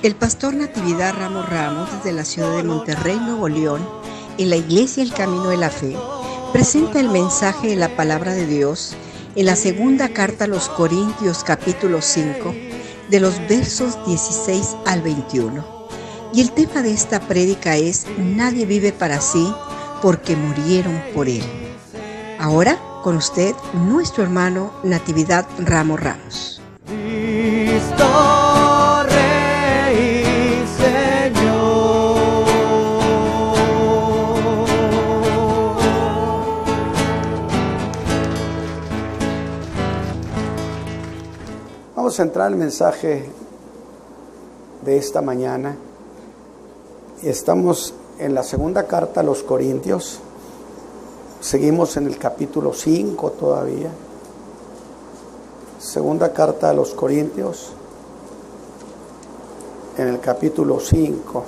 El pastor Natividad Ramos Ramos, desde la ciudad de Monterrey, Nuevo León, en la Iglesia El Camino de la Fe, presenta el mensaje de la Palabra de Dios en la segunda carta a los Corintios, capítulo 5, de los versos 16 al 21. Y el tema de esta prédica es: nadie vive para sí, porque murieron por él. Ahora, con usted, nuestro hermano Natividad Ramos Ramos. Cristo Rey, Señor. Vamos a entrar al mensaje de esta mañana. Estamos en la segunda carta a los Corintios. Seguimos en el capítulo 5 todavía. Segunda carta a los Corintios, en el capítulo 5.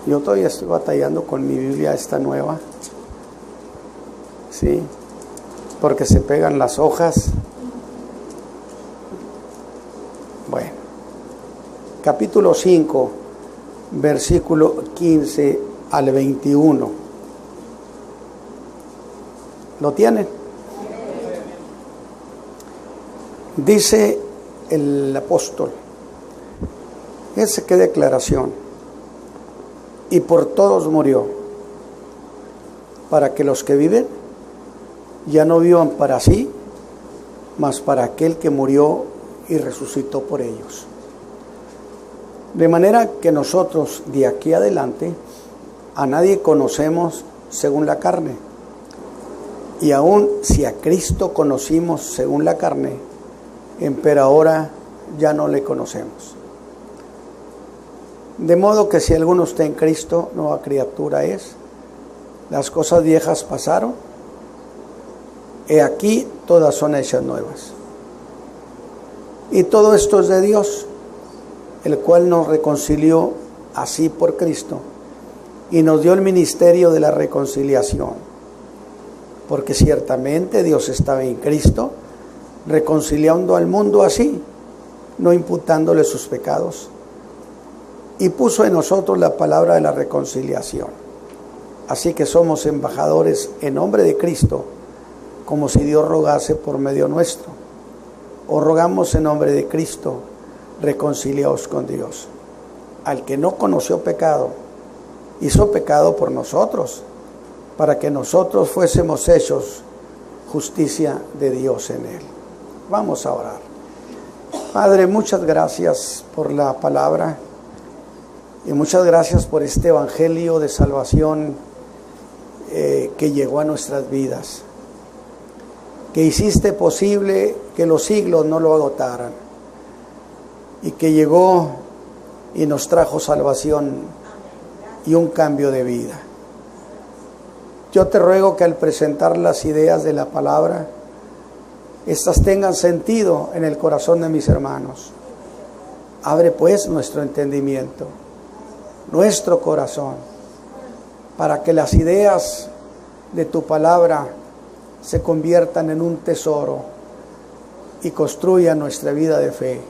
Yo todavía estoy batallando con mi Biblia esta nueva. Sí, porque se pegan las hojas. Bueno, capítulo 5, versículo 15 al 21. ¿Lo tienen? Dice el apóstol, fíjense qué declaración: y por todos murió, para que los que viven ya no vivan para sí, mas para aquel que murió y resucitó por ellos. De manera que nosotros de aquí adelante a nadie conocemos según la carne, y aun si a Cristo conocimos según la carne, pero ahora ya no le conocemos. De modo que si alguno está en Cristo, nueva criatura es. Las cosas viejas pasaron, he aquí todas son hechas nuevas. Y todo esto es de Dios, el cual nos reconcilió así por Cristo y nos dio el ministerio de la reconciliación. Porque ciertamente Dios estaba en Cristo, reconciliando al mundo así, no imputándole sus pecados, y puso en nosotros la palabra de la reconciliación. Así que somos embajadores en nombre de Cristo, como si Dios rogase por medio nuestro. O rogamos en nombre de Cristo, reconciliaos con Dios. Al que no conoció pecado, hizo pecado por nosotros, para que nosotros fuésemos hechos justicia de Dios en él. Vamos a orar. Padre, muchas gracias por la palabra y muchas gracias por este evangelio de salvación que llegó a nuestras vidas, que hiciste posible que los siglos no lo agotaran y que llegó y nos trajo salvación y un cambio de vida. Yo te ruego que al presentar las ideas de la palabra, estas tengan sentido en el corazón de mis hermanos. Abre pues nuestro entendimiento, nuestro corazón, para que las ideas de tu palabra se conviertan en un tesoro y construyan nuestra vida de fe.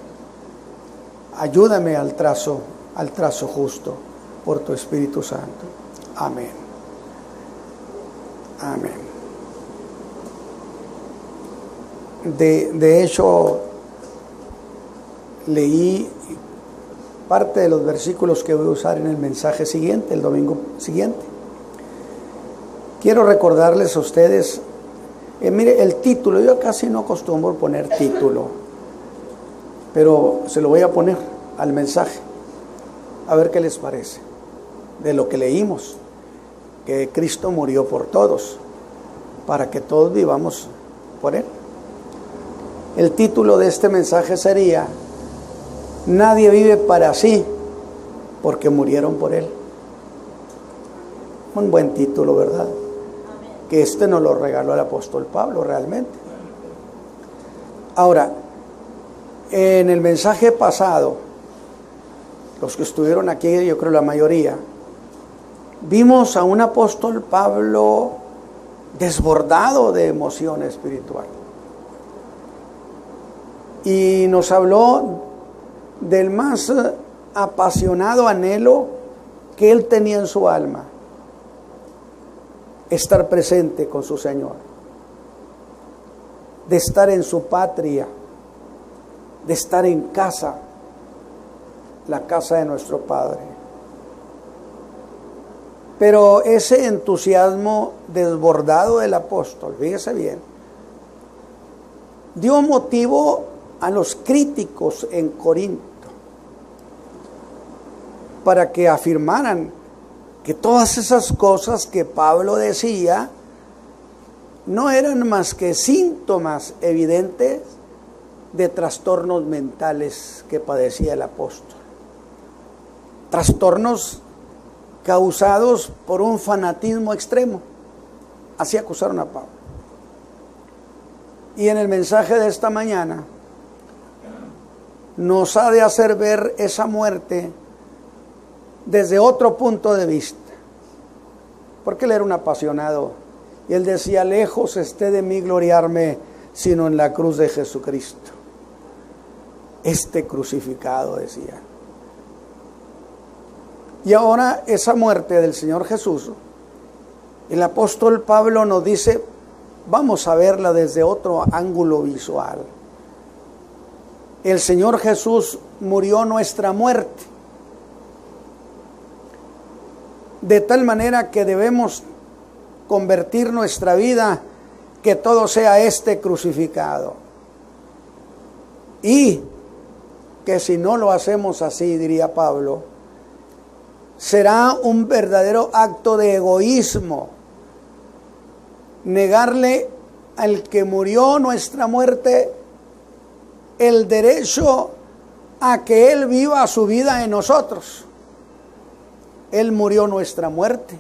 Ayúdame al trazo justo por tu Espíritu Santo. Amén. Amén. De hecho, leí parte de los versículos que voy a usar en el mensaje siguiente, el domingo siguiente. Quiero recordarles a ustedes, mire, el título, yo casi no acostumbro poner título, pero se lo voy a poner al mensaje, a ver qué les parece, de lo que leímos, que Cristo murió por todos, para que todos vivamos por Él. El título de este mensaje sería: nadie vive para sí, porque murieron por Él. Un buen título, ¿verdad? Que este nos lo regaló el apóstol Pablo realmente. Ahora, en el mensaje pasado, los que estuvieron aquí, yo creo la mayoría, vimos a un apóstol Pablo desbordado de emoción espiritual. Y nos habló del más apasionado anhelo que él tenía en su alma: estar presente con su Señor, de estar en su patria, de estar en casa, la casa de nuestro Padre. Pero ese entusiasmo desbordado del apóstol, fíjese bien, dio motivo a los críticos en Corinto para que afirmaran que todas esas cosas que Pablo decía no eran más que síntomas evidentes de trastornos mentales que padecía el apóstol. Trastornos causados por un fanatismo extremo. Así acusaron a Pablo. Y en el mensaje de esta mañana nos ha de hacer ver esa muerte desde otro punto de vista. Porque él era un apasionado y él decía: lejos esté de mí gloriarme, sino en la cruz de Jesucristo, este crucificado, decía. Y ahora esa muerte del Señor Jesús, el apóstol Pablo nos dice: vamos a verla desde otro ángulo visual. El Señor Jesús murió nuestra muerte, de tal manera que debemos convertir nuestra vida, que todo sea este crucificado. Y que si no lo hacemos así, diría Pablo, será un verdadero acto de egoísmo negarle al que murió nuestra muerte el derecho a que Él viva su vida en nosotros. Él murió nuestra muerte.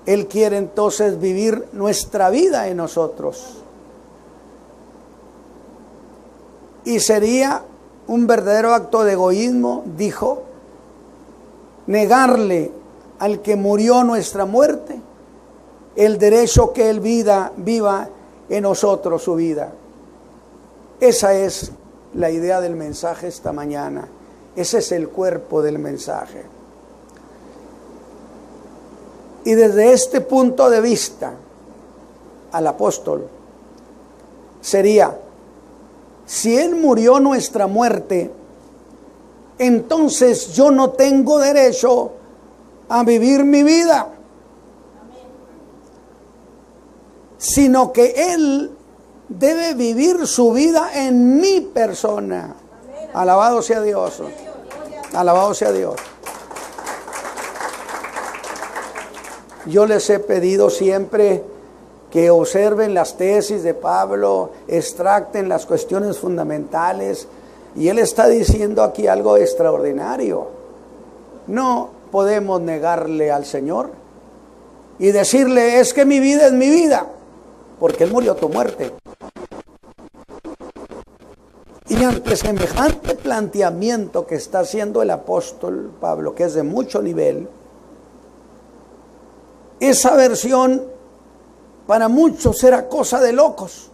Él quiere entonces vivir nuestra vida en nosotros. Y sería un verdadero acto de egoísmo, dijo, negarle al que murió nuestra muerte el derecho que Él viva en nosotros su vida. Esa es la idea del mensaje esta mañana. Ese es el cuerpo del mensaje. Y desde este punto de vista, al apóstol sería: si Él murió nuestra muerte, entonces yo no tengo derecho a vivir mi vida, sino que Él debe vivir su vida en mi persona. Alabado sea Dios. Alabado sea Dios. Yo les he pedido siempre que observen las tesis de Pablo, extracten las cuestiones fundamentales, y él está diciendo aquí algo extraordinario. No podemos negarle al Señor y decirle: es que mi vida es mi vida, porque Él murió tu muerte. Y ante semejante planteamiento que está haciendo el apóstol Pablo, que es de mucho nivel, esa versión para muchos era cosa de locos.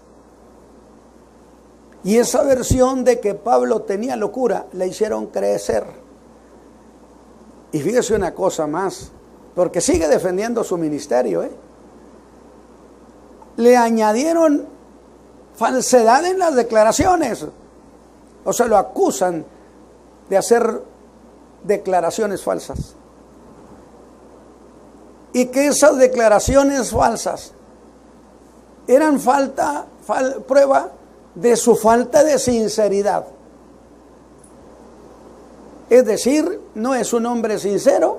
Y esa versión de que Pablo tenía locura la hicieron crecer. Y fíjese una cosa más, porque sigue defendiendo su ministerio, Le añadieron falsedad en las declaraciones. O sea, lo acusan de hacer declaraciones falsas. Y que esas declaraciones falsas eran prueba de su falta de sinceridad. Es decir, no es un hombre sincero,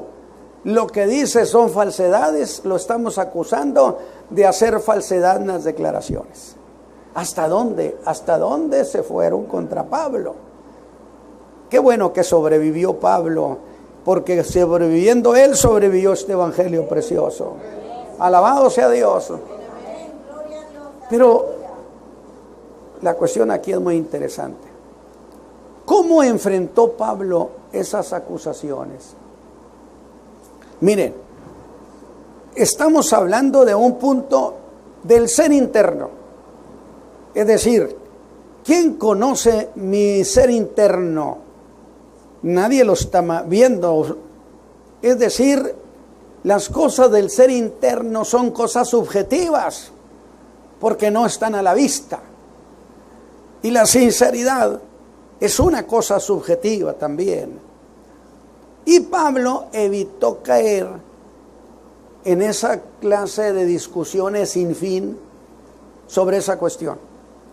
lo que dice son falsedades, lo estamos acusando de hacer falsedad en las declaraciones. ¿Hasta dónde? ¿Hasta dónde se fueron contra Pablo? Qué bueno que sobrevivió Pablo, porque sobreviviendo él, sobrevivió este evangelio precioso. Alabado sea Dios. Pero la cuestión aquí es muy interesante. ¿Cómo enfrentó Pablo esas acusaciones? Miren, estamos hablando de un punto del ser interno. Es decir, ¿quién conoce mi ser interno? nadie lo está viendo. Es decir, las cosas del ser interno son cosas subjetivas, porque no están a la vista. Y la sinceridad es una cosa subjetiva también. Y Pablo evitó caer en esa clase de discusiones sin fin sobre esa cuestión.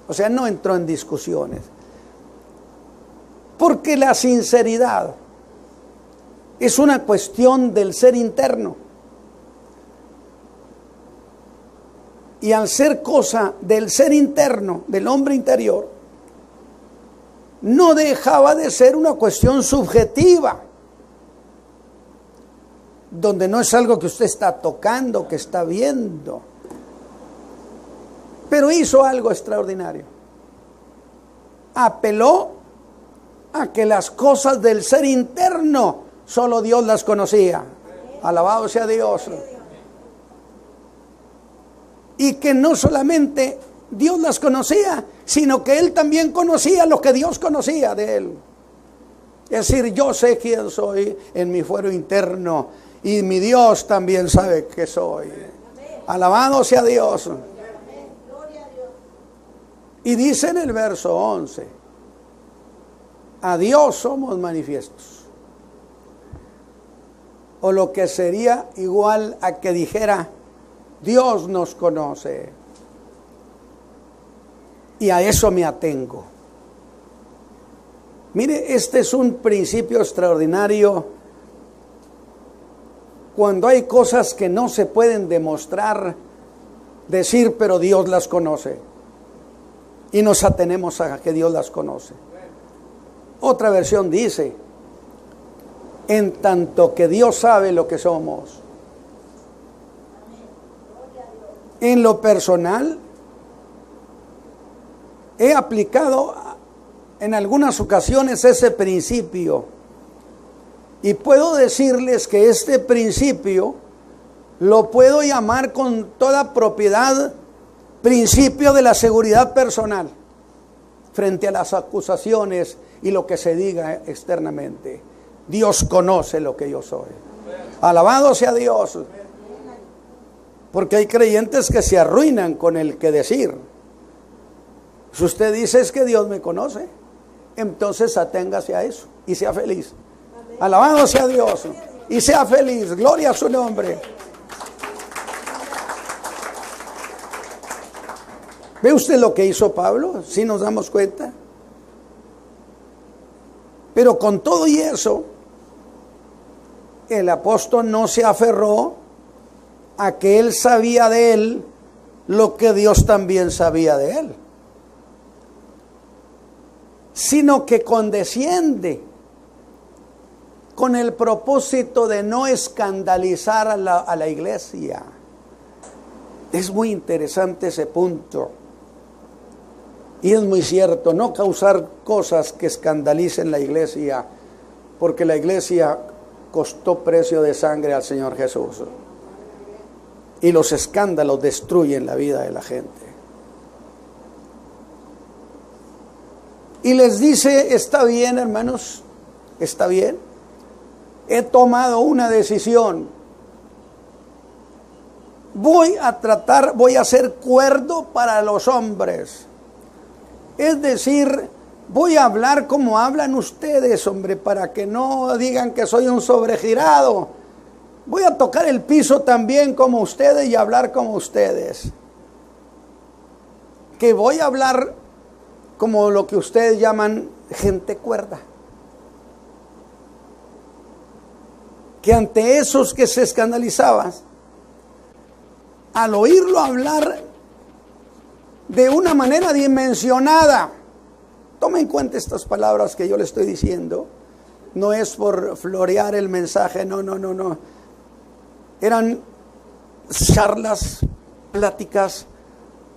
O sea, no entró en discusiones. Porque la sinceridad es una cuestión del ser interno. Y al ser cosa del ser interno, del hombre interior, no dejaba de ser una cuestión subjetiva, donde no es algo que usted está tocando, que está viendo. Pero hizo algo extraordinario. Apeló a que las cosas del ser interno solo Dios las conocía. Alabado sea Dios. Y que no solamente Dios las conocía, sino que Él también conocía lo que Dios conocía de Él. Es decir, yo sé quién soy en mi fuero interno y mi Dios también sabe que soy. Alabado sea Dios. Y dice en el verso 11, a Dios somos manifiestos. O lo que sería igual a que dijera, Dios nos conoce. Y a eso me atengo. Mire, este es un principio extraordinario. Cuando hay cosas que no se pueden demostrar, decir, pero Dios las conoce. Y nos atenemos a que Dios las conoce. Otra versión dice, en tanto que Dios sabe lo que somos. En lo personal, he aplicado en algunas ocasiones ese principio. Y puedo decirles que este principio lo puedo llamar con toda propiedad principio de la seguridad personal frente a las acusaciones y lo que se diga externamente. Dios conoce lo que yo soy. Alabado sea Dios. Porque hay creyentes que se arruinan con el que decir. Si usted dice es que Dios me conoce, entonces aténgase a eso y sea feliz. Alabado sea Dios y sea feliz. Gloria a su nombre. ¿Ve usted lo que hizo Pablo? ¿Sí nos damos cuenta? Pero con todo y eso, el apóstol no se aferró a que él sabía de él lo que Dios también sabía de él, sino que condesciende con el propósito de no escandalizar a la iglesia. Es muy interesante ese punto. Y es muy cierto, no causar cosas que escandalicen la iglesia, porque la iglesia costó precio de sangre al Señor Jesús. Y los escándalos destruyen la vida de la gente. Y les dice, está bien, hermanos, está bien. He tomado una decisión. Voy a ser cuerdo para los hombres. Es decir, voy a hablar como hablan ustedes, hombre, para que no digan que soy un sobregirado. Voy a tocar el piso también como ustedes y hablar como ustedes. Que voy a hablar como lo que ustedes llaman gente cuerda. Que ante esos que se escandalizaban, al oírlo hablar de una manera dimensionada, tome en cuenta estas palabras que yo le estoy diciendo, no es por florear el mensaje, no. Eran charlas, pláticas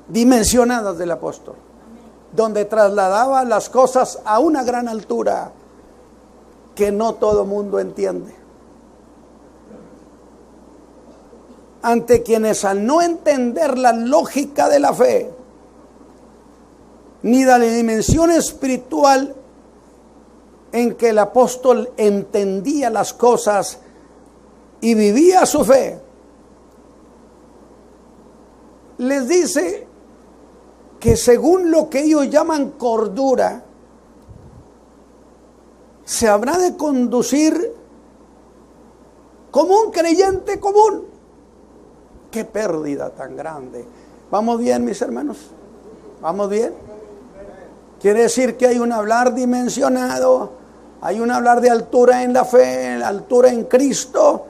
dimensionadas del apóstol, donde trasladaba las cosas a una gran altura que no todo mundo entiende. Ante quienes al no entender la lógica de la fe, ni de la dimensión espiritual en que el apóstol entendía las cosas y vivía su fe, les dice que según lo que ellos llaman cordura, se habrá de conducir como un creyente común. ¡Qué pérdida tan grande! ¿Vamos bien, mis hermanos? ¿Vamos bien? Quiere decir que hay un hablar dimensionado, hay un hablar de altura en la fe, altura en Cristo,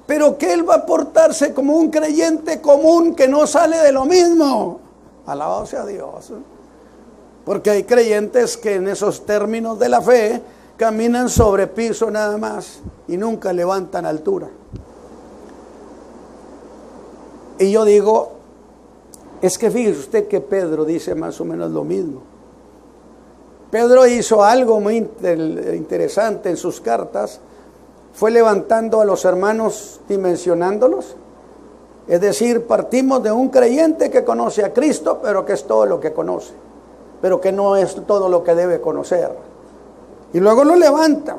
pero que él va a portarse como un creyente común que no sale de lo mismo. Alabado sea Dios. Porque hay creyentes que en esos términos de la fe caminan sobre piso nada más y nunca levantan altura. Y yo digo, es que fíjese usted que Pedro dice más o menos lo mismo. Pedro hizo algo muy interesante en sus cartas, fue levantando a los hermanos, dimensionándolos. Es decir, partimos de un creyente que conoce a Cristo, pero que es todo lo que conoce, pero que no es todo lo que debe conocer. Y luego lo levanta.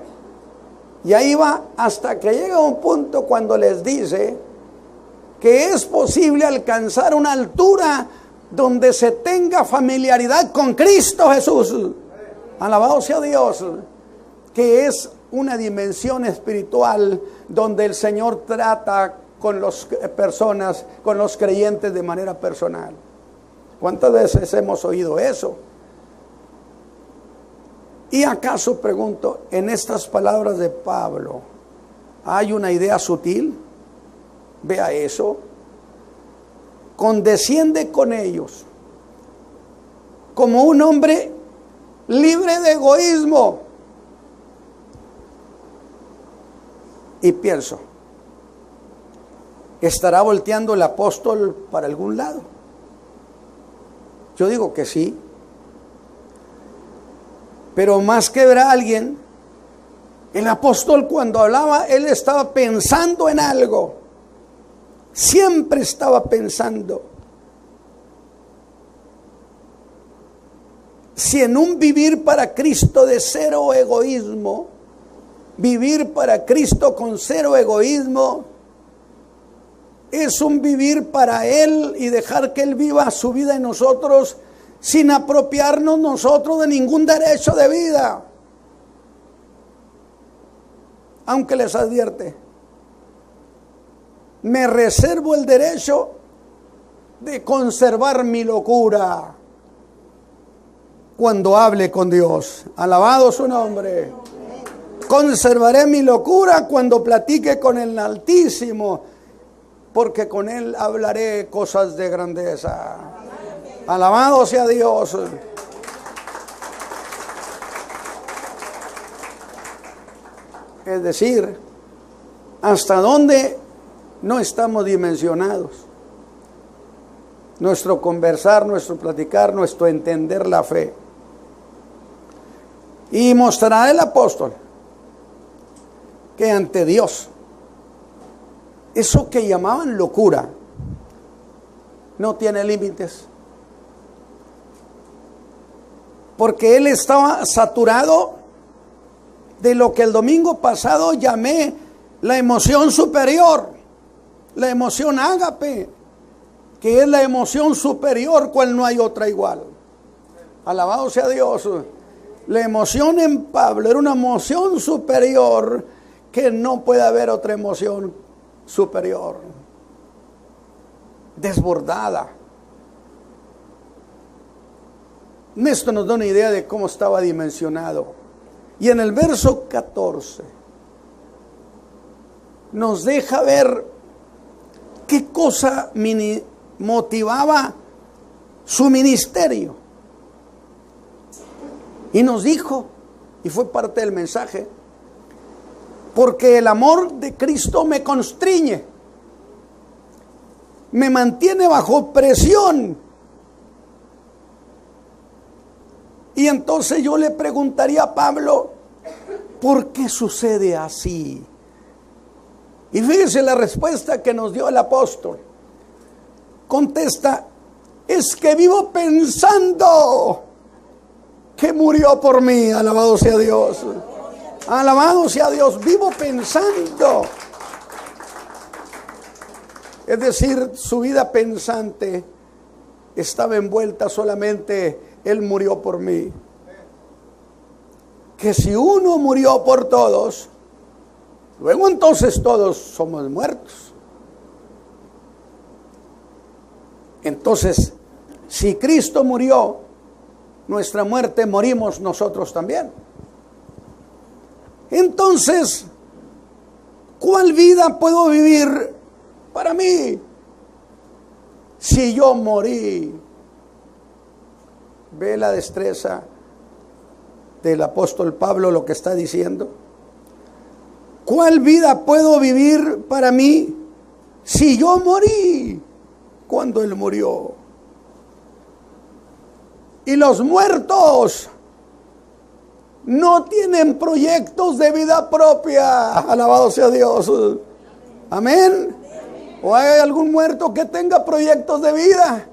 Y ahí va hasta que llega un punto cuando les dice que es posible alcanzar una altura donde se tenga familiaridad con Cristo Jesús. Alabado sea Dios. Que es una dimensión espiritual donde el Señor trata con las personas, con los creyentes de manera personal. ¿Cuántas veces hemos oído eso? ¿Y acaso, pregunto, en estas palabras de Pablo hay una idea sutil? Vea eso. Condesciende con ellos como un hombre libre de egoísmo. Y pienso, ¿estará volteando el apóstol para algún lado? Yo digo que sí. Pero más que ver a alguien, el apóstol cuando hablaba, él estaba pensando en algo. Siempre estaba pensando. Si en un vivir para Cristo de cero egoísmo, vivir para Cristo con cero egoísmo, es un vivir para Él y dejar que Él viva su vida en nosotros sin apropiarnos nosotros de ningún derecho de vida. Aunque les advierte, me reservo el derecho de conservar mi locura cuando hable con Dios. Alabado su nombre. Conservaré mi locura cuando platique con el Altísimo, porque con Él hablaré cosas de grandeza. Alabado sea Dios. Es decir, ¿hasta dónde no estamos dimensionados? Nuestro conversar, nuestro platicar, nuestro entender la fe. Y mostrará el apóstol que ante Dios, eso que llamaban locura, no tiene límites. Porque él estaba saturado de lo que el domingo pasado llamé la emoción superior, la emoción ágape, que es la emoción superior, cual no hay otra igual. Alabado sea Dios. La emoción en Pablo era una emoción superior, que no puede haber otra emoción superior, desbordada. Esto nos da una idea de cómo estaba dimensionado. Y en el verso 14 nos deja ver qué cosa motivaba su ministerio. Y nos dijo, y fue parte del mensaje, porque el amor de Cristo me constriñe, me mantiene bajo presión. Y entonces yo le preguntaría a Pablo, ¿por qué sucede así? Y fíjese la respuesta que nos dio el apóstol. Contesta, es que vivo pensando que murió por mí. Alabado sea Dios. Alabado sea Dios. Vivo pensando. Es decir, su vida pensante estaba envuelta solamente, Él murió por mí. Que si uno murió por todos, luego entonces todos somos muertos. Entonces, si Cristo murió, nuestra muerte morimos nosotros también. Entonces, ¿cuál vida puedo vivir para mí si yo morí? ¿Ve la destreza del apóstol Pablo lo que está diciendo? ¿Cuál vida puedo vivir para mí si yo morí cuando Él murió? Y los muertos no tienen proyectos de vida propia. Alabado sea Dios. Amén. ¿O hay algún muerto que tenga proyectos de vida?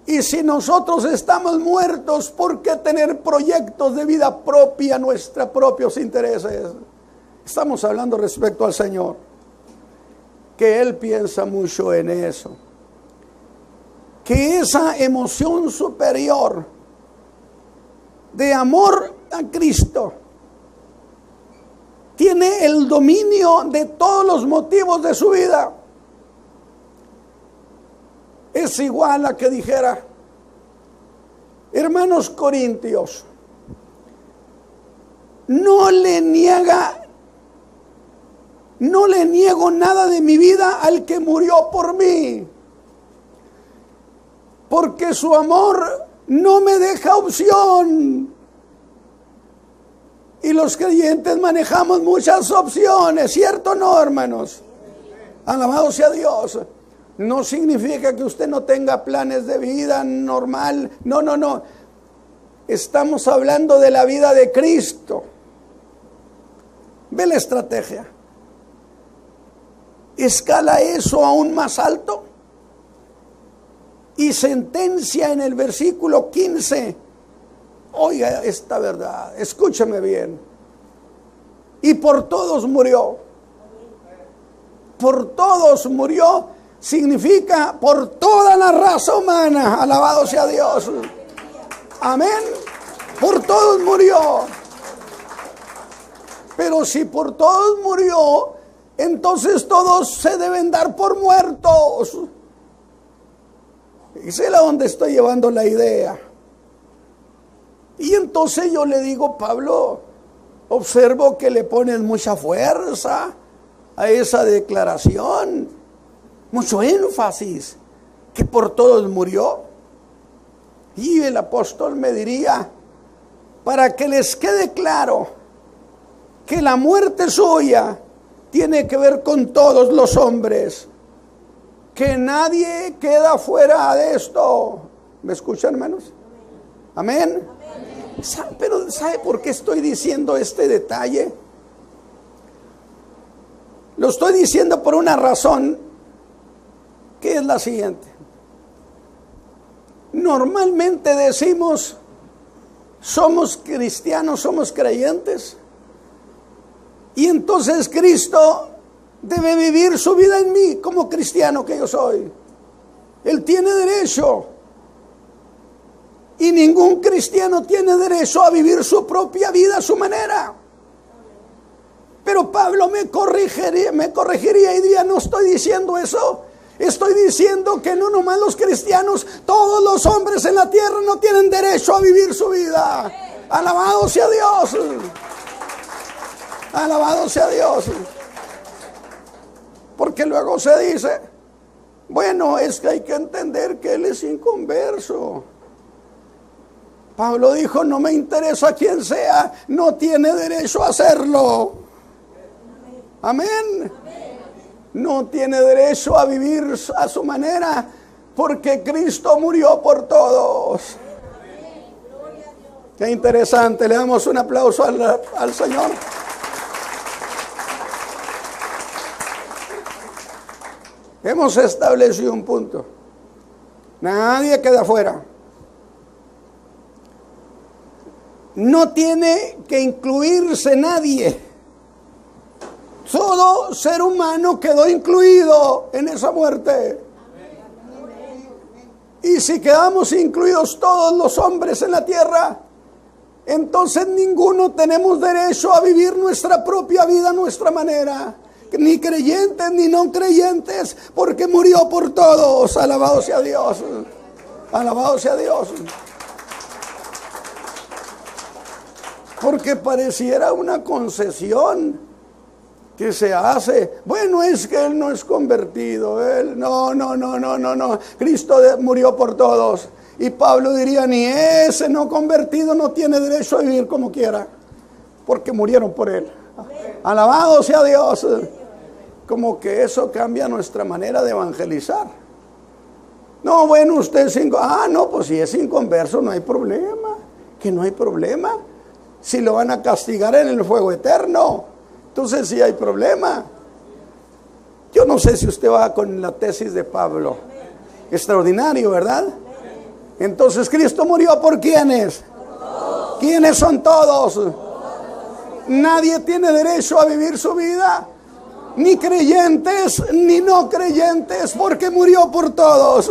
Y si nosotros estamos muertos, ¿por qué tener proyectos de vida propia, nuestros propios intereses? Estamos hablando respecto al Señor, que Él piensa mucho en eso. Que esa emoción superior de amor a Cristo tiene el dominio de todos los motivos de su vida. Es igual a que dijera: hermanos corintios, no le niego nada de mi vida al que murió por mí, porque su amor no me deja opción. Y los creyentes manejamos muchas opciones, ¿cierto o no, hermanos? Alabado sea Dios. No significa que usted no tenga planes de vida normal. No. Estamos hablando de la vida de Cristo. Ve la estrategia. Escala eso aún más alto y sentencia en el versículo 15. Oiga esta verdad, escúchame bien. Y por todos murió. Por todos murió significa por toda la raza humana. Alabado sea Dios. Amén. Por todos murió. Pero si por todos murió, entonces todos se deben dar por muertos. Y sé a dónde estoy llevando la idea. Y entonces yo le digo: Pablo, observo que le ponen mucha fuerza a esa declaración, mucho énfasis, que por todos murió. Y el apóstol me diría, para que les quede claro que la muerte suya tiene que ver con todos los hombres, que nadie queda fuera de esto. ¿Me escuchan, hermanos? Amén. Pero ¿sabe por qué estoy diciendo este detalle? Lo estoy diciendo por una razón, que es la siguiente. Normalmente decimos: somos cristianos, somos creyentes, y entonces Cristo debe vivir su vida en mí como cristiano que yo soy. Él tiene derecho. Y ningún cristiano tiene derecho a vivir su propia vida a su manera. Pero Pablo me corregiría y diría: no estoy diciendo eso. Estoy diciendo que no nomás los cristianos, todos los hombres en la tierra no tienen derecho a vivir su vida. Alabado sea Dios. Alabado sea Dios. Porque luego se dice: bueno, es que hay que entender que él es inconverso. Pablo dijo: no me interesa quién sea, no tiene derecho a hacerlo. Amén. No tiene derecho a vivir a su manera, porque Cristo murió por todos. Qué interesante. Le damos un aplauso al Señor. Hemos establecido un punto. Nadie queda afuera. no tiene que incluirse nadie. Todo ser humano quedó incluido en esa muerte. Y si quedamos incluidos todos los hombres en la tierra, entonces ninguno tenemos derecho a vivir nuestra propia vida a nuestra manera. Ni creyentes ni no creyentes, porque murió por todos. Alabado sea Dios. Alabado sea Dios. Porque pareciera una concesión que se hace. Bueno, es que él no es convertido. Él, no. Cristo murió por todos. Y Pablo diría, ni ese no convertido no tiene derecho a vivir como quiera, porque murieron por él. Alabado sea Dios. Como que eso cambia nuestra manera de evangelizar. No, bueno, usted es no, pues si es inconverso no hay problema. Que no hay problema. Si lo van a castigar en el fuego eterno, entonces sí hay problema. Yo no sé si usted va con la tesis de Pablo. Extraordinario, ¿verdad? Entonces Cristo murió por ¿quiénes? ¿Quiénes son todos? Nadie tiene derecho a vivir su vida, ni creyentes ni no creyentes, porque murió por todos.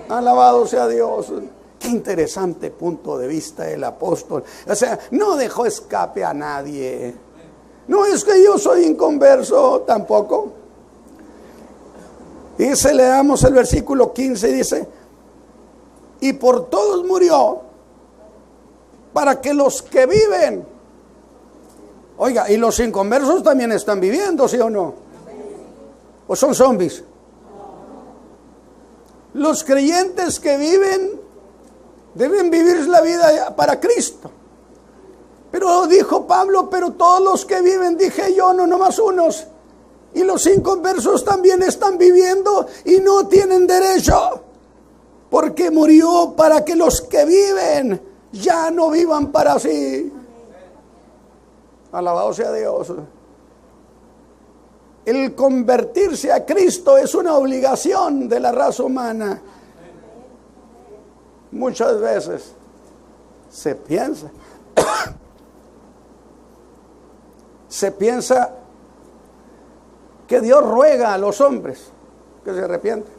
Alabado sea Dios. Qué interesante punto de vista del apóstol. O sea, no dejó escape a nadie. No es que yo soy inconverso tampoco. Dice, leamos el versículo 15, dice, y por todos murió, para que los que viven, oiga, y los inconversos también están viviendo, ¿sí o no? ¿O son zombies? Los creyentes que viven deben vivir la vida para Cristo. Pero dijo Pablo, pero todos los que viven, dije yo, no nomás unos. Y los inconversos también están viviendo y no tienen derecho. Porque murió para que los que viven ya no vivan para sí. Alabado sea Dios. El convertirse a Cristo es una obligación de la raza humana. Muchas veces se piensa que Dios ruega a los hombres que se arrepientan.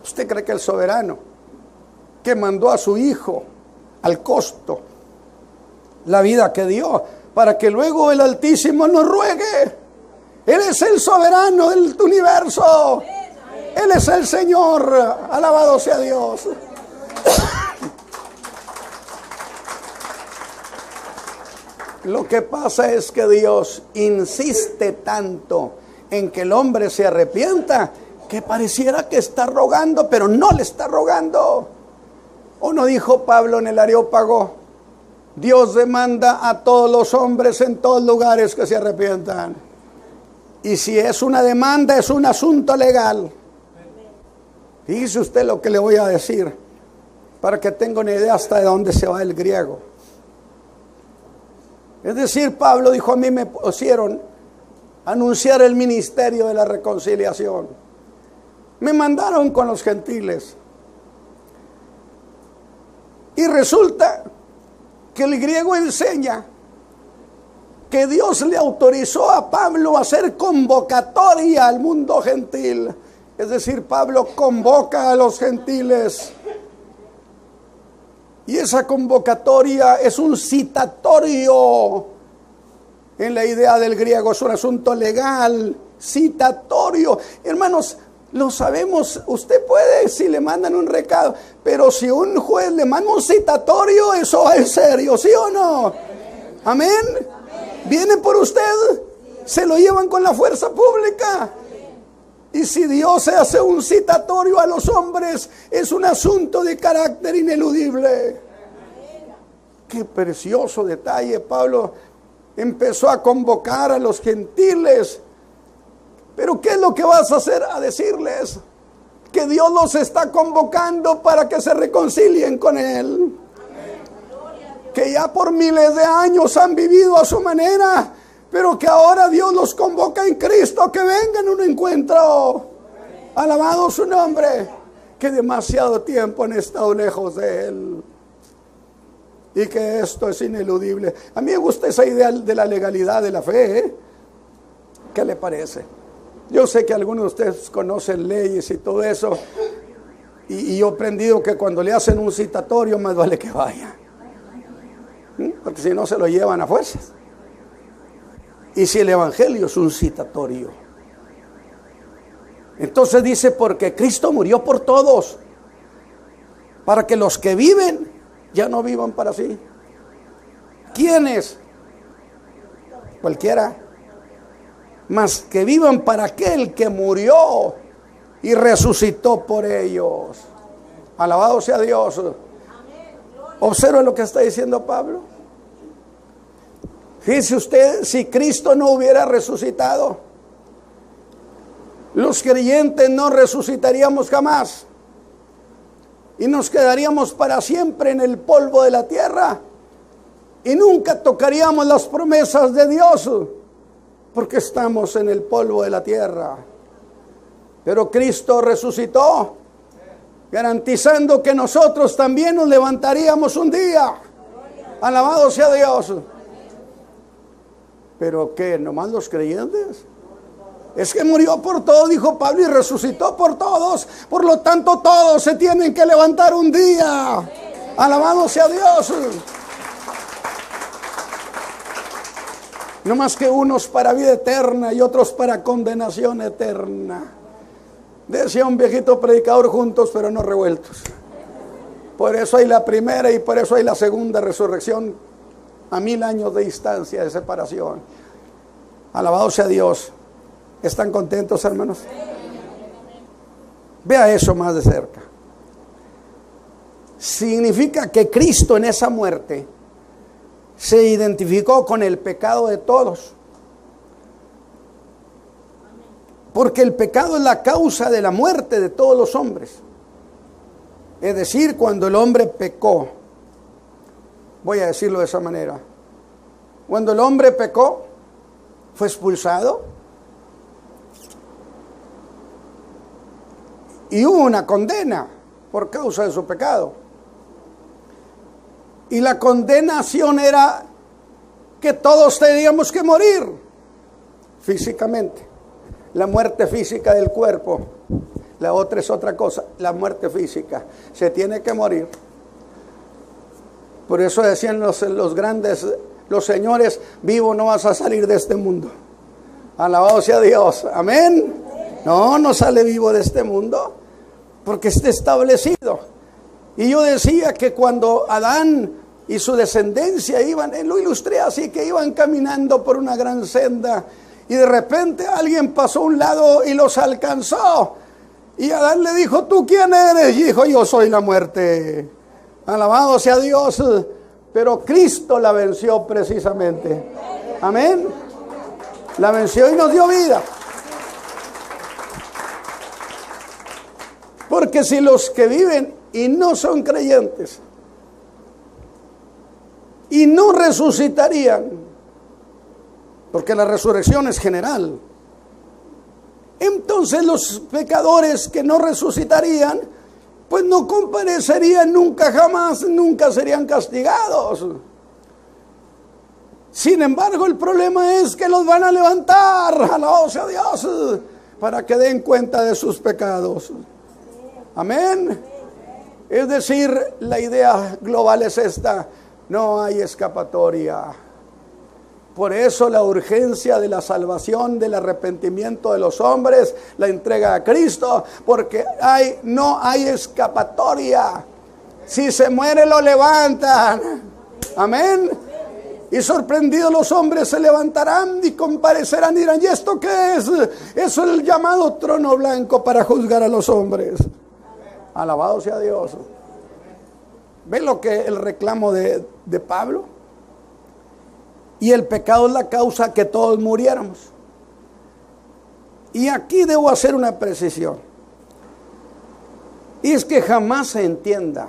¿Usted cree que el soberano que mandó a su hijo al costo la vida que dio para que luego el Altísimo nos ruegue? Él es el soberano del universo. Él es el Señor. Alabado sea Dios. Lo que pasa es que Dios insiste tanto en que el hombre se arrepienta que pareciera que está rogando, pero no le está rogando. ¿O no dijo Pablo en el Areópago? Dios demanda a todos los hombres en todos lugares que se arrepientan. Y si es una demanda, es un asunto legal. Fíjese usted lo que le voy a decir, para que tenga una idea hasta de dónde se va el griego. Es decir, Pablo dijo, a mí me pusieron a anunciar el ministerio de la reconciliación. Me mandaron con los gentiles. Y resulta que el griego enseña que Dios le autorizó a Pablo a hacer convocatoria al mundo gentil. Es decir, Pablo convoca a los gentiles. Y esa convocatoria es un citatorio. En la idea del griego es un asunto legal, citatorio. Hermanos, lo sabemos, usted puede si le mandan un recado, pero si un juez le manda un citatorio, eso es serio, ¿sí o no? Amén. Vienen por usted, se lo llevan con la fuerza pública. Y si Dios hace un citatorio a los hombres, es un asunto de carácter ineludible. Qué precioso detalle. Pablo empezó a convocar a los gentiles. Pero ¿qué es lo que vas a hacer? A decirles que Dios los está convocando para que se reconcilien con Él. Que ya por miles de años han vivido a su manera, pero que ahora Dios los convoca en Cristo, que vengan a un encuentro. Alabado su nombre, que demasiado tiempo han estado lejos de Él. y que esto es ineludible. A mí me gusta esa idea de la legalidad de la fe, ¿eh? ¿Qué le parece? Yo sé que algunos de ustedes conocen leyes y todo eso, y yo he aprendido que cuando le hacen un citatorio más vale que vaya, porque si no se lo llevan a fuerzas. Y si el evangelio es un citatorio, entonces dice, porque Cristo murió por todos, para que los que viven ya no vivan para sí. ¿Quiénes? Cualquiera. Mas que vivan para aquel que murió y resucitó por ellos. Alabado sea Dios. Observa lo que está diciendo Pablo. Fíjese usted, si Cristo no hubiera resucitado, los creyentes no resucitaríamos jamás y nos quedaríamos para siempre en el polvo de la tierra y nunca tocaríamos las promesas de Dios, porque estamos en el polvo de la tierra. Pero Cristo resucitó, garantizando que nosotros también nos levantaríamos un día. Alabado sea Dios. ¿Pero qué? ¿Nomás los creyentes? Es que murió por todos, dijo Pablo, y resucitó por todos. Por lo tanto, todos se tienen que levantar un día. Alabado sea Dios. No más que unos para vida eterna y otros para condenación eterna. Decía un viejito predicador, juntos pero no revueltos. Por eso hay la primera y por eso hay la segunda resurrección, a 1000 años de distancia, de separación. Alabado sea Dios. ¿Están contentos, hermanos? Vea eso más de cerca. Significa que Cristo en esa muerte se identificó con el pecado de todos. Porque el pecado es la causa de la muerte de todos los hombres. Es decir, cuando el hombre pecó, voy a decirlo de esa manera, cuando el hombre pecó, fue expulsado y hubo una condena por causa de su pecado. Y la condenación era que todos teníamos que morir físicamente. La muerte física del cuerpo. La otra es otra cosa, la muerte física. Se tiene que morir. Por eso decían los grandes, los señores, vivo no vas a salir de este mundo. Alabado sea Dios. Amén. No sale vivo de este mundo, porque está establecido. Y yo decía que cuando Adán y su descendencia iban, lo ilustré así, que iban caminando por una gran senda, y de repente alguien pasó a un lado y los alcanzó. Y Adán le dijo, ¿tú quién eres? Y dijo, yo soy la muerte. Alabado sea Dios. Pero Cristo la venció precisamente. Amén. La venció y nos dio vida. Porque si los que viven y no son creyentes y no resucitarían, porque la resurrección es general, entonces los pecadores que no resucitarían, pues no comparecerían nunca jamás, nunca serían castigados. Sin embargo, el problema es que los van a levantar, alabado sea Dios, para que den cuenta de sus pecados. Amén. Es decir, la idea global es esta: no hay escapatoria. Por eso la urgencia de la salvación, del arrepentimiento de los hombres, la entrega a Cristo, porque no hay escapatoria. Si se muere, lo levantan. Amén. Y sorprendidos los hombres se levantarán y comparecerán y dirán, ¿y esto qué es? Eso es el llamado trono blanco para juzgar a los hombres. Alabado sea Dios. ¿Ven lo que el reclamo de Pablo? Y el pecado es la causa que todos muriéramos. Y aquí debo hacer una precisión. Y es que jamás se entienda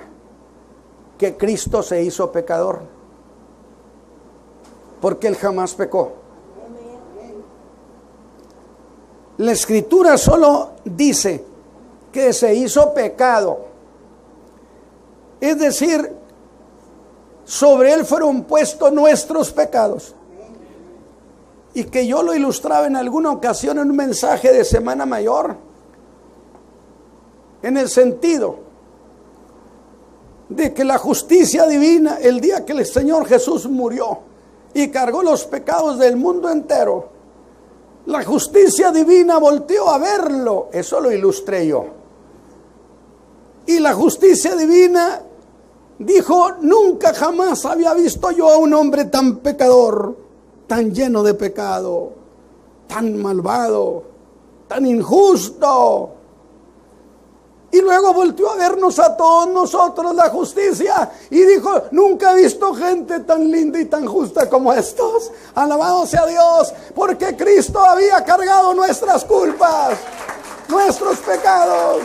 que Cristo se hizo pecador, porque Él jamás pecó. La Escritura solo dice que se hizo pecado. Es decir, sobre él fueron puestos nuestros pecados. Y que yo lo ilustraba en alguna ocasión en un mensaje de Semana Mayor, en el sentido de que la justicia divina, el día que el Señor Jesús murió y cargó los pecados del mundo entero, la justicia divina volteó a verlo. Eso lo ilustré yo. Y la justicia divina dijo: nunca jamás había visto yo a un hombre tan pecador, tan lleno de pecado, tan malvado, tan injusto. Y luego volteó a vernos a todos nosotros, la justicia, y dijo: nunca he visto gente tan linda y tan justa como estos. Alabado sea Dios, porque Cristo había cargado nuestras culpas, nuestros pecados.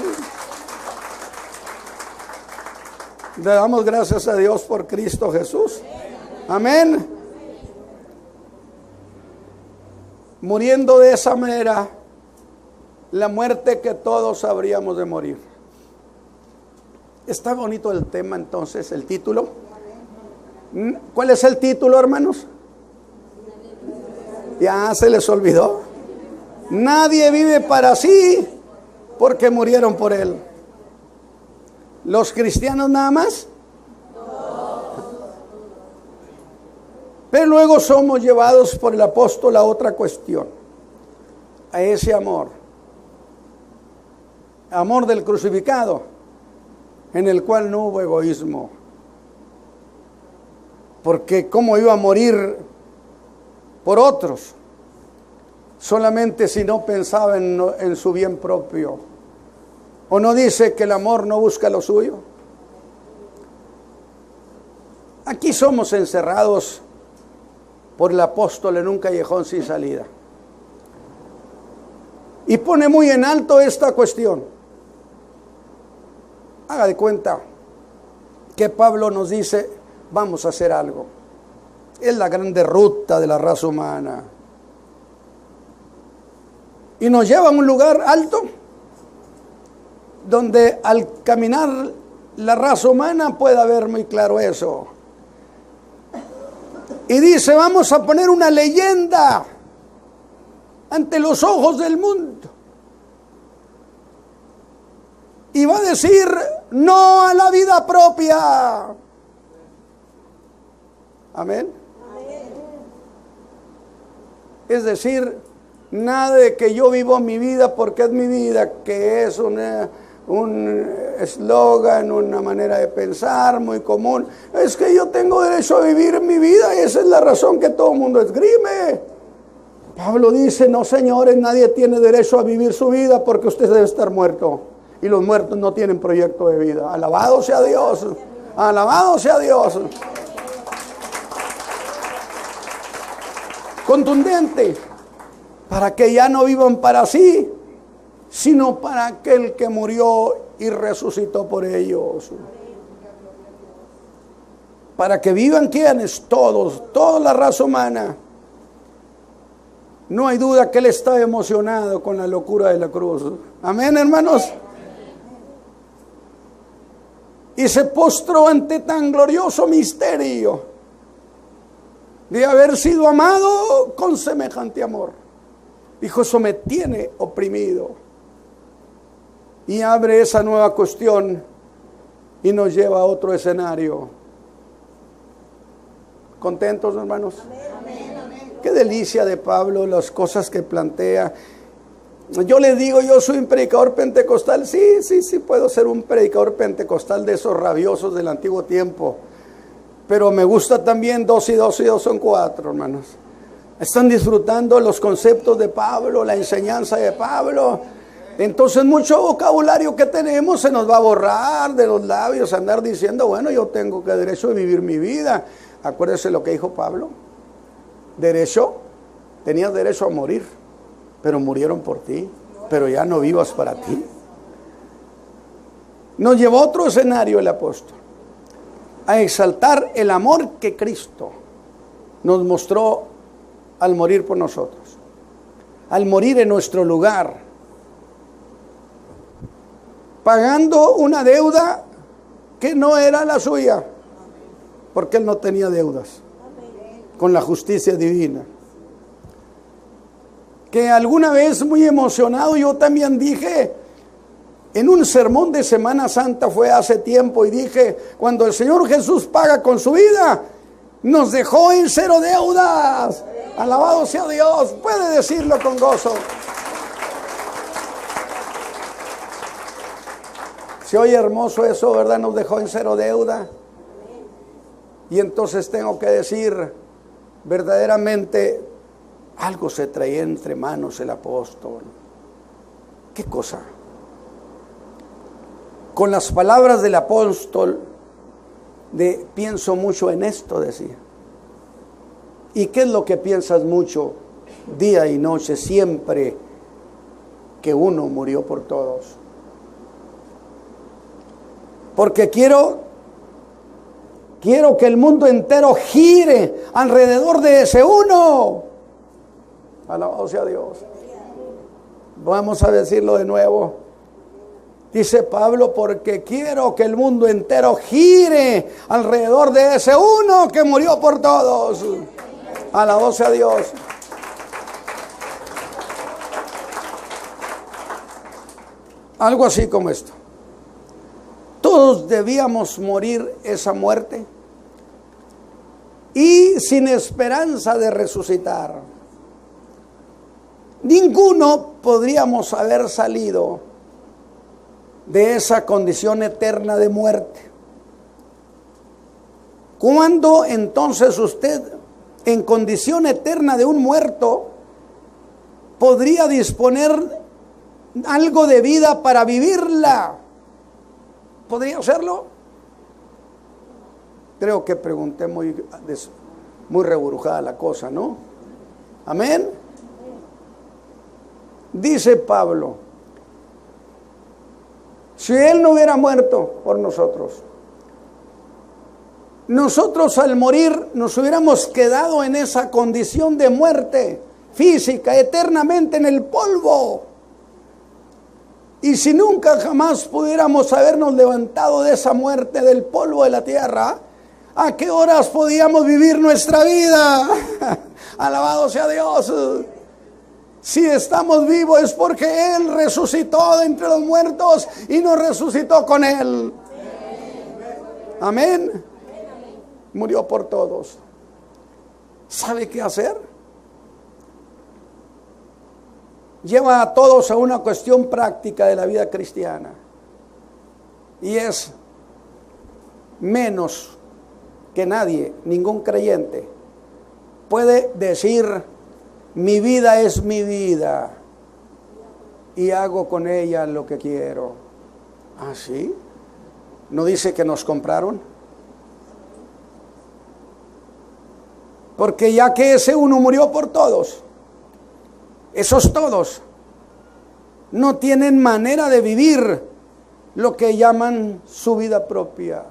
Le damos gracias a Dios por Cristo Jesús. Amén. Muriendo de esa manera, la muerte que todos habríamos de morir. Está bonito el tema, entonces, el título. ¿Cuál es el título, hermanos? Ya se les olvidó. Nadie vive para sí, porque murieron por él. ¿Los cristianos nada más? Pero luego somos llevados por el apóstol a otra cuestión, a ese amor del crucificado, en el cual no hubo egoísmo. Porque ¿cómo iba a morir por otros? Solamente si no pensaba en su bien propio. ¿O no dice que el amor no busca lo suyo? Aquí somos encerrados por el apóstol en un callejón sin salida. Y pone muy en alto esta cuestión. Haga de cuenta que Pablo nos dice: vamos a hacer algo. Es la grande ruta de la raza humana. Y nos lleva a un lugar alto, donde al caminar la raza humana pueda ver muy claro eso. Y dice: vamos a poner una leyenda ante los ojos del mundo. Y va a decir: no a la vida propia. Amén. Es decir, nada de que yo vivo mi vida porque es mi vida, que es un eslogan, una manera de pensar muy común. Es que yo tengo derecho a vivir mi vida, y esa es la razón que todo el mundo esgrime. Pablo dice: no, señores, nadie tiene derecho a vivir su vida, porque usted debe estar muerto, y los muertos no tienen proyecto de vida. Alabado sea Dios, alabado sea Dios. Contundente, para que ya no vivan para sí, sino para aquel que murió y resucitó por ellos. Para que vivan, ¿quiénes? Todos, toda la raza humana. No hay duda que él está emocionado con la locura de la cruz. Amén, hermanos. Y se postró ante tan glorioso misterio de haber sido amado con semejante amor. Dijo: eso me tiene oprimido. Y abre esa nueva cuestión y nos lleva a otro escenario. ¿Contentos, hermanos? Amén, amén. Qué delicia de Pablo, las cosas que plantea. Yo le digo: yo soy un predicador pentecostal. Sí, puedo ser un predicador pentecostal de esos rabiosos del antiguo tiempo. Pero me gusta también 2 y 2 y 2 son 4, hermanos. Están disfrutando los conceptos de Pablo, la enseñanza de Pablo. Entonces mucho vocabulario que tenemos se nos va a borrar de los labios, andar diciendo: bueno, yo tengo que derecho de vivir mi vida. Acuérdese lo que dijo Pablo. Tenías derecho a morir, pero murieron por ti, pero ya no vivas para ti. Nos llevó a otro escenario el apóstol, a exaltar el amor que Cristo nos mostró al morir por nosotros, al morir en nuestro lugar, pagando una deuda que no era la suya. porque él no tenía deudas con la justicia divina. Que alguna vez muy emocionado yo también dije, en un sermón de Semana Santa fue hace tiempo, y dije, cuando el Señor Jesús paga con su vida, nos dejó en cero deudas. Alabado sea Dios, puede decirlo con gozo. Se oye hermoso eso, ¿verdad? Nos dejó en cero deuda. Y entonces tengo que decir, verdaderamente, algo se traía entre manos el apóstol. ¿Qué cosa? Con las palabras del apóstol, pienso mucho en esto, decía. ¿Y qué es lo que piensas mucho día y noche, siempre que uno murió por todos? Porque quiero que el mundo entero gire alrededor de ese uno. Alabado sea Dios. Vamos a decirlo de nuevo. Dice Pablo, porque quiero que el mundo entero gire alrededor de ese uno que murió por todos. Alabado sea Dios. Algo así como esto. Todos debíamos morir esa muerte y sin esperanza de resucitar. Ninguno podríamos haber salido de esa condición eterna de muerte. ¿Cuándo entonces usted, en condición eterna de un muerto, podría disponer algo de vida para vivirla? ¿Podría hacerlo? Creo que pregunté muy reburujada la cosa, ¿no? Amén. Dice Pablo, si Él no hubiera muerto por nosotros, nosotros al morir nos hubiéramos quedado en esa condición de muerte física, eternamente en el polvo. Y si nunca jamás pudiéramos habernos levantado de esa muerte del polvo de la tierra, ¿a qué horas podíamos vivir nuestra vida? Alabado sea Dios. Si estamos vivos es porque Él resucitó de entre los muertos y nos resucitó con Él. Amén. Murió por todos. ¿Sabe qué hacer? Lleva a todos a una cuestión práctica de la vida cristiana. Y es menos que nadie, ningún creyente, puede decir, mi vida es mi vida y hago con ella lo que quiero. ¿Ah, sí? ¿No dice que nos compraron? Porque ya que ese uno murió por todos, esos todos no tienen manera de vivir lo que llaman su vida propia.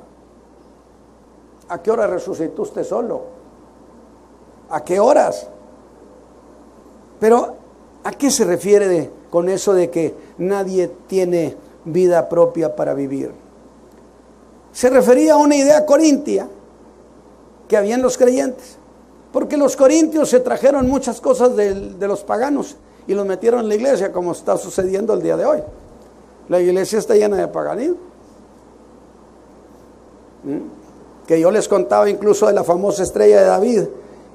¿A qué hora resucitó usted solo? ¿A qué horas? Pero ¿a qué se refiere con eso de que nadie tiene vida propia para vivir? Se refería a una idea corintia que había en los creyentes. Porque los corintios se trajeron muchas cosas de los paganos y los metieron en la iglesia, como está sucediendo el día de hoy. La iglesia está llena de paganismo. Que yo les contaba incluso de la famosa estrella de David,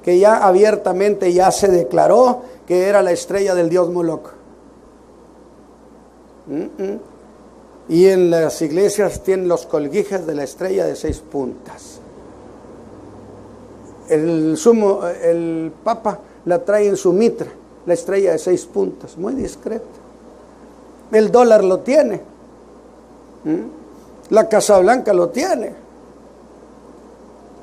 que ya abiertamente ya se declaró que era la estrella del dios Moloch. Y en las iglesias tienen los colguijes de la estrella de 6 puntas. El Papa la trae en su mitra, la estrella de 6 puntas, muy discreta. El dólar lo tiene. La Casa Blanca lo tiene.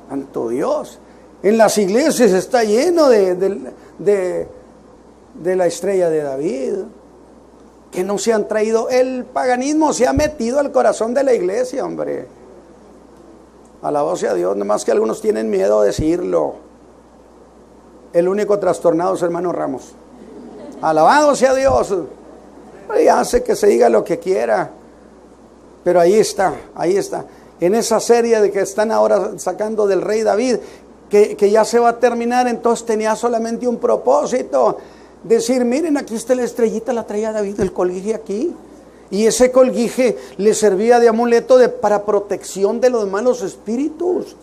Santo Dios. En las iglesias está lleno de la estrella de David. Que no se han traído. El paganismo se ha metido al corazón de la iglesia, hombre. Alabado sea Dios, nomás que algunos tienen miedo de decirlo. El único trastornado es hermano Ramos. Alabado sea Dios. Y hace que se diga lo que quiera. Pero ahí está, ahí está. en esa serie de que están ahora sacando del rey David, que ya se va a terminar. Entonces tenía solamente un propósito: decir, miren, aquí está la estrellita, la traía David, el colguije aquí. Y ese colguije le servía de amuleto para protección de los malos espíritus.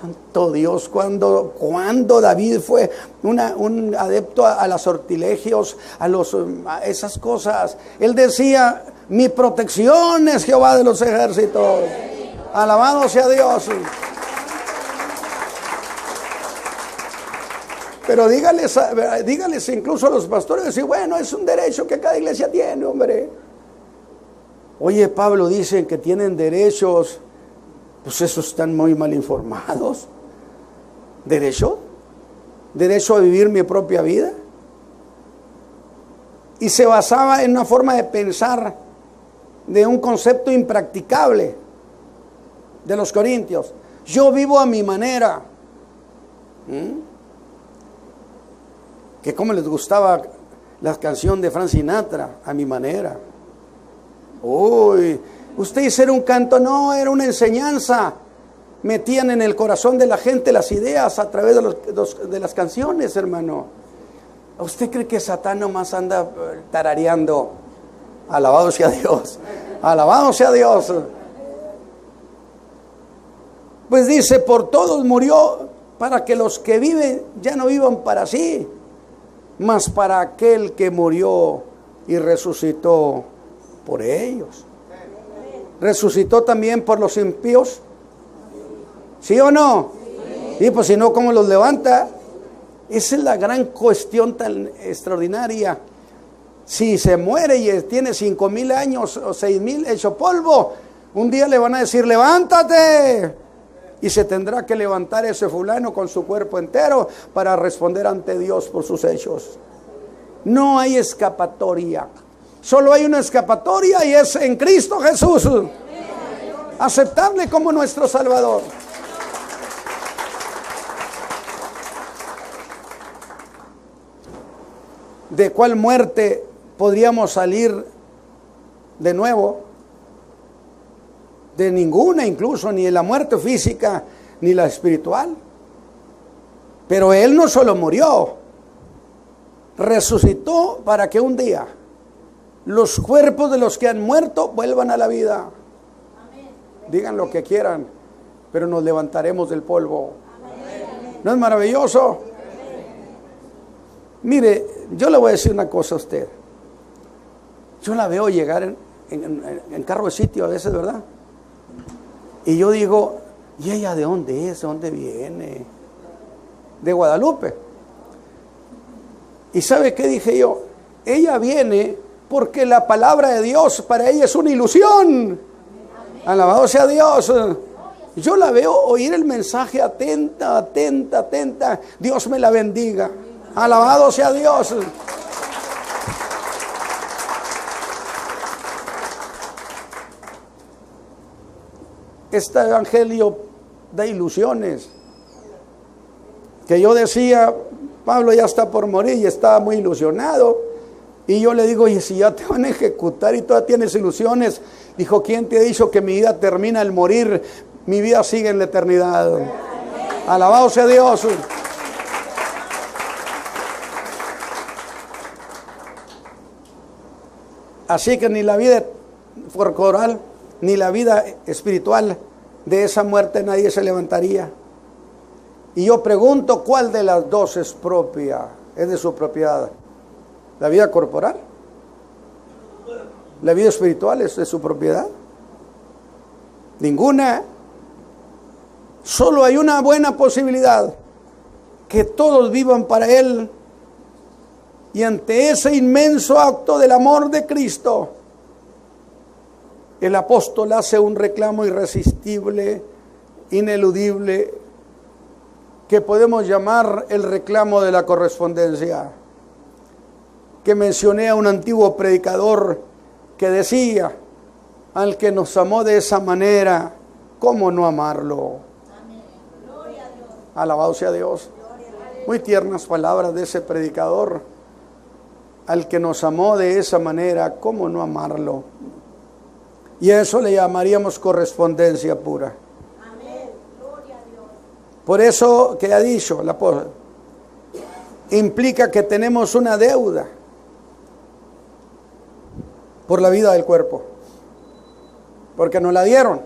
Santo Dios, cuando David fue un adepto a los sortilegios, a esas cosas. Él decía, mi protección es Jehová de los ejércitos. Alabado sea Dios. Pero dígales incluso a los pastores, decir, bueno, es un derecho que cada iglesia tiene, hombre. Oye, Pablo, dicen que tienen derechos. Pues esos están muy mal informados. ¿Derecho? ¿Derecho a vivir mi propia vida? Y se basaba en una forma de pensar de un concepto impracticable de los corintios. Yo vivo a mi manera. Que como les gustaba la canción de Frank Sinatra, a mi manera. Uy, usted dice era un canto, no, era una enseñanza. Metían en el corazón de la gente las ideas a través de las canciones, hermano. ¿Usted cree que Satán nomás anda tarareando? Alabado sea Dios, alabado sea Dios. Pues dice, por todos murió, para que los que viven ya no vivan para sí, mas para aquel que murió y resucitó por ellos. ¿Resucitó también por los impíos? ¿Sí o no? Sí, pues si no, ¿cómo los levanta? Esa es la gran cuestión tan extraordinaria. Si se muere y tiene 5,000 años o 6,000 hecho polvo, un día le van a decir, levántate. Y se tendrá que levantar ese fulano con su cuerpo entero para responder ante Dios por sus hechos. No hay escapatoria. Solo hay una escapatoria y es en Cristo Jesús. Aceptarle como nuestro Salvador. ¿De cuál muerte podríamos salir de nuevo? De ninguna, incluso ni de la muerte física ni la espiritual. Pero Él no solo murió, resucitó para que un día los cuerpos de los que han muerto vuelvan a la vida. Amén. Digan lo que quieran, pero nos levantaremos del polvo. Amén. ¿No es maravilloso? Amén. Mire, yo le voy a decir una cosa a usted. Yo la veo llegar en carro de sitio a veces, ¿verdad? Y yo digo, ¿y ella de dónde es? ¿De dónde viene? De Guadalupe. ¿Y sabe qué dije yo? Ella viene porque la palabra de Dios para ella es una ilusión. Amén. Alabado sea Dios. Yo la veo oír el mensaje atenta, atenta, atenta. Dios me la bendiga. Alabado sea Dios. Este evangelio da ilusiones. Que yo decía, Pablo ya está por morir y estaba muy ilusionado. Y yo le digo, y si ya te van a ejecutar y todavía tienes ilusiones. Dijo, ¿quién te ha dicho que mi vida termina al morir? Mi vida sigue en la eternidad. Alabado sea Dios. Así que ni la vida corporal ni la vida espiritual de esa muerte nadie se levantaría. Y yo pregunto, ¿cuál de las dos es propia? Es de su propiedad. ¿La vida corporal? ¿La vida espiritual es de su propiedad? Ninguna. Solo hay una buena posibilidad: que todos vivan para Él. Y ante ese inmenso acto del amor de Cristo, el apóstol hace un reclamo irresistible, ineludible, que podemos llamar el reclamo de la correspondencia. Que mencioné a un antiguo predicador que decía, al que nos amó de esa manera, ¿cómo no amarlo? Amén. Gloria a Dios. Alabado sea Dios. Muy tiernas palabras de ese predicador. Al que nos amó de esa manera, ¿cómo no amarlo? Y a eso le llamaríamos correspondencia pura. Por eso que ha dicho el apóstol, implica que tenemos una deuda por la vida del cuerpo, porque nos la dieron,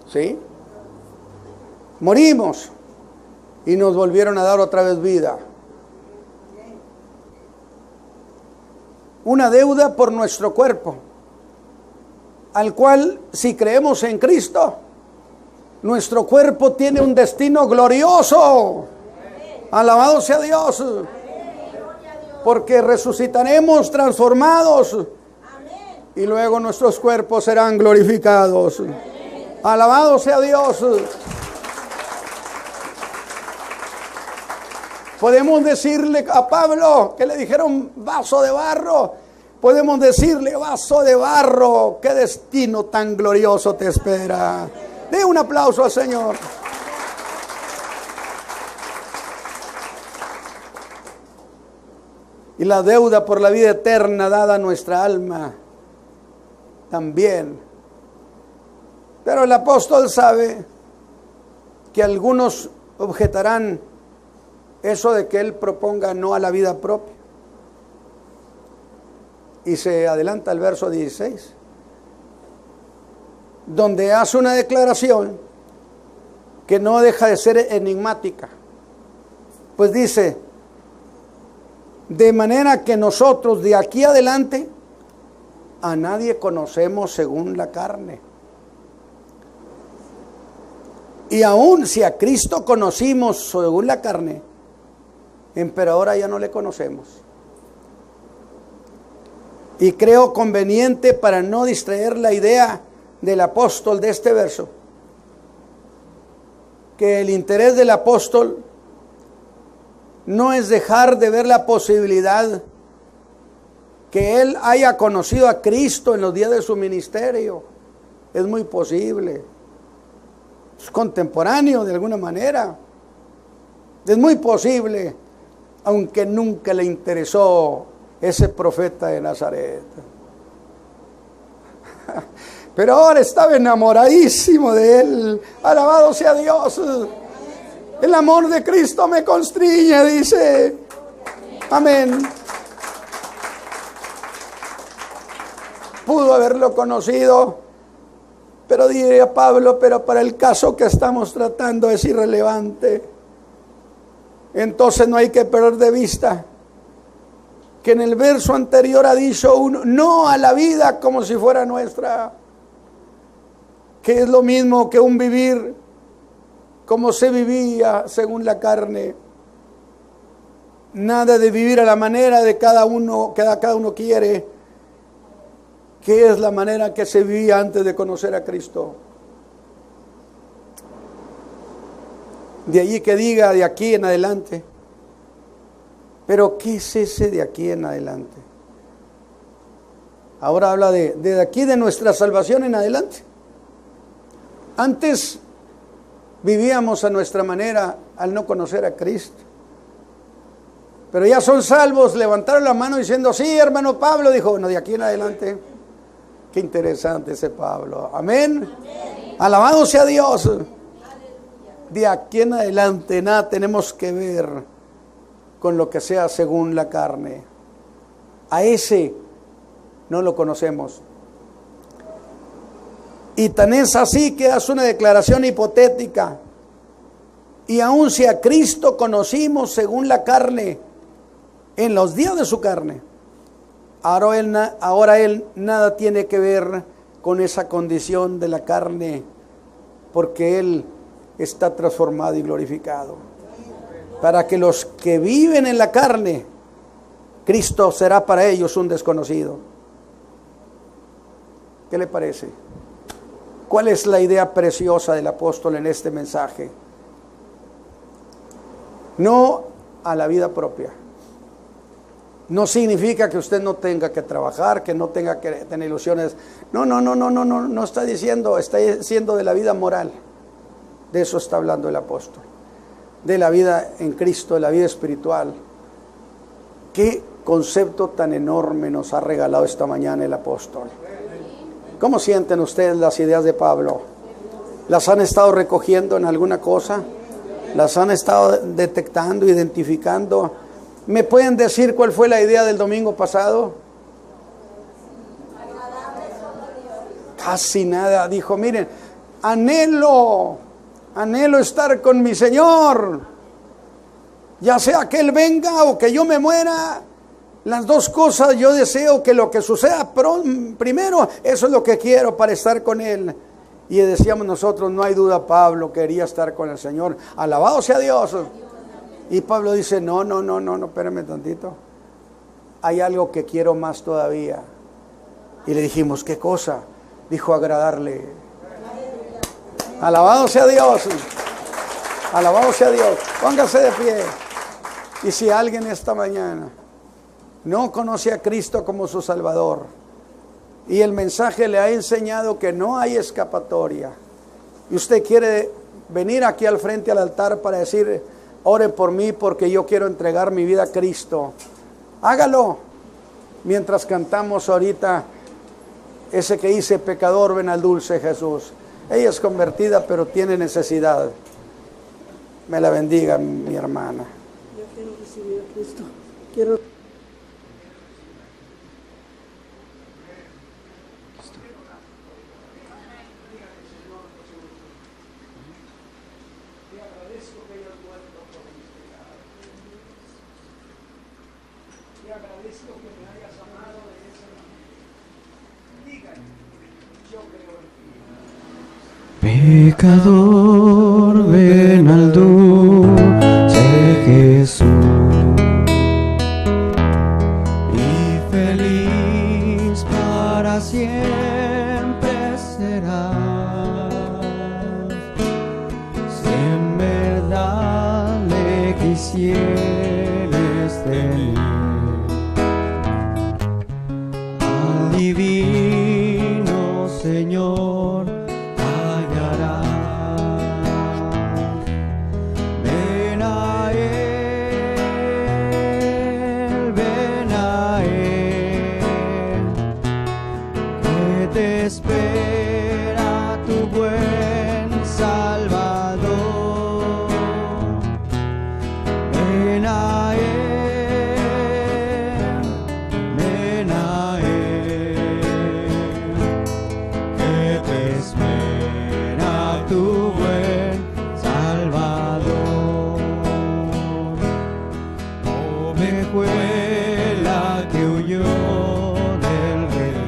¿sí? Morimos y nos volvieron a dar otra vez vida. Una deuda por nuestro cuerpo, al cual, si creemos en Cristo, nuestro cuerpo tiene un destino glorioso. Alabado sea Dios. Porque resucitaremos transformados y luego nuestros cuerpos serán glorificados. Alabado sea Dios. Podemos decirle a Pablo, que le dijeron vaso de barro, podemos decirle vaso de barro, qué destino tan glorioso te espera. Dé un aplauso al Señor. Y la deuda por la vida eterna dada a nuestra alma también. Pero el apóstol sabe que algunos objetarán eso de que él proponga no a la vida propia. Y se adelanta al verso 16, donde hace una declaración que no deja de ser enigmática. Pues dice, de manera que nosotros de aquí adelante a nadie conocemos según la carne. Y aun si a Cristo conocimos según la carne, pero ahora ya no le conocemos. Y creo conveniente, para no distraer la idea del apóstol de este verso, que el interés del apóstol no es dejar de ver la posibilidad que él haya conocido a Cristo en los días de su ministerio. Es muy posible. Es contemporáneo de alguna manera. Es muy posible, aunque nunca le interesó ese profeta de Nazaret. Pero ahora estaba enamoradísimo de él. Alabado sea Dios. El amor de Cristo me constriñe, dice. Amén. Pudo haberlo conocido, pero diría Pablo, pero para el caso que estamos tratando es irrelevante. Entonces no hay que perder de vista que en el verso anterior ha dicho uno, no a la vida como si fuera nuestra, que es lo mismo que un vivir como se vivía según la carne. Nada de vivir a la manera de cada uno, que cada uno quiere, que es la manera que se vivía antes de conocer a Cristo. De allí que diga de aquí en adelante. Pero ¿qué es ese de aquí en adelante? Ahora habla de aquí, de nuestra salvación en adelante. Antes vivíamos a nuestra manera al no conocer a Cristo. Pero ya son salvos, levantaron la mano diciendo, sí, hermano Pablo, dijo, bueno, de aquí en adelante. Qué interesante ese Pablo. Amén. Amén. Alabado sea Dios. De aquí en adelante nada tenemos que ver con lo que sea según la carne. A ese no lo conocemos. Y tan es así que hace una declaración hipotética. Y aun si a Cristo conocimos según la carne, en los días de su carne, ahora él nada tiene que ver con esa condición de la carne, porque él está transformado y glorificado. Para que los que viven en la carne, Cristo será para ellos un desconocido. ¿Qué le parece? ¿Cuál es la idea preciosa del apóstol en este mensaje? No a la vida propia. No significa que usted no tenga que trabajar, que no tenga que tener ilusiones. No está diciendo, está diciendo de la vida moral. De eso está hablando el apóstol. De la vida en Cristo, de la vida espiritual. Qué concepto tan enorme nos ha regalado esta mañana el apóstol. ¿Cómo sienten ustedes las ideas de Pablo? ¿Las han estado recogiendo en alguna cosa? ¿Las han estado detectando, identificando? ¿Me pueden decir cuál fue la idea del domingo pasado? Casi nada. Dijo, miren, anhelo estar con mi Señor. Ya sea que Él venga o que yo me muera, las dos cosas yo deseo que lo que suceda primero, eso es lo que quiero para estar con Él. Y decíamos nosotros, no hay duda, Pablo quería estar con el Señor. Alabado sea Dios. Y Pablo dice, no, espérame tantito. Hay algo que quiero más todavía. Y le dijimos, ¿qué cosa? Dijo, agradarle. Alabado sea Dios. Alabado sea Dios. Póngase de pie. Y si alguien esta mañana no conoce a Cristo como su Salvador, y el mensaje le ha enseñado que no hay escapatoria, y usted quiere venir aquí al frente al altar para decir, ore por mí porque yo quiero entregar mi vida a Cristo, hágalo. Mientras cantamos ahorita ese que dice, pecador, ven al dulce Jesús. Ella es convertida, pero tiene necesidad. Me la bendiga, mi hermana. Yo quiero recibir a Cristo. Quiero... Pecador, ven al dulce Jesús, y feliz para siempre serás, si en verdad le quisieres tener. Al divino Señor espera tu buen Salvador. Ven a Él, que te espera tu buen Salvador. Ovejuela que huyó del rey,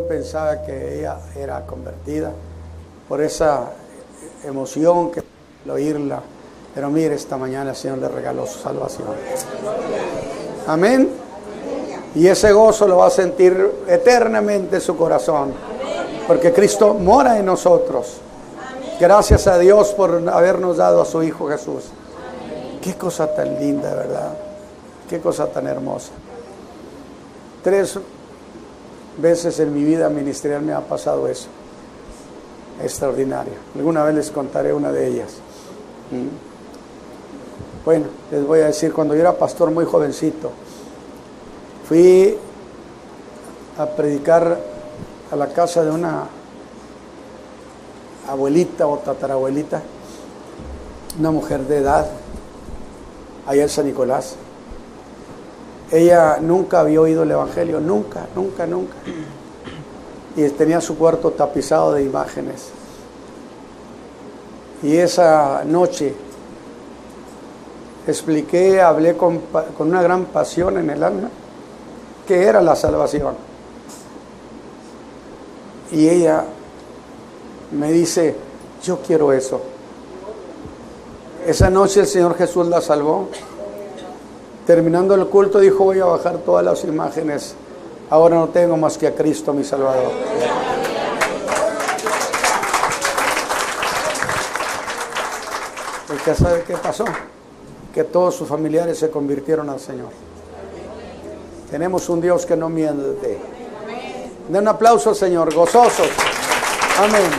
pensaba que ella era convertida por esa emoción que al oírla. Pero mire, esta mañana el Señor le regaló su salvación. Amén. Y ese gozo lo va a sentir eternamente en su corazón. Porque Cristo mora en nosotros. Gracias a Dios por habernos dado a su Hijo Jesús. Qué cosa tan linda, ¿verdad? Qué cosa tan hermosa. 3 veces en mi vida ministerial me ha pasado eso. Extraordinario. Alguna vez les contaré una de ellas. Bueno, les voy a decir, cuando yo era pastor muy jovencito, fui a predicar a la casa de una abuelita o tatarabuelita, una mujer de edad, allá en San Nicolás. Ella nunca había oído el Evangelio, nunca. Y tenía su cuarto tapizado de imágenes. Y esa noche hablé con una gran pasión en el alma, que era la salvación. Y ella me dice, yo quiero eso. Esa noche el Señor Jesús la salvó. Terminando el culto dijo, voy a bajar todas las imágenes. Ahora no tengo más que a Cristo mi Salvador. ¿Usted sabe qué pasó? Que todos sus familiares se convirtieron al Señor. Tenemos un Dios que no miente. Den un aplauso al Señor, gozosos. Amén.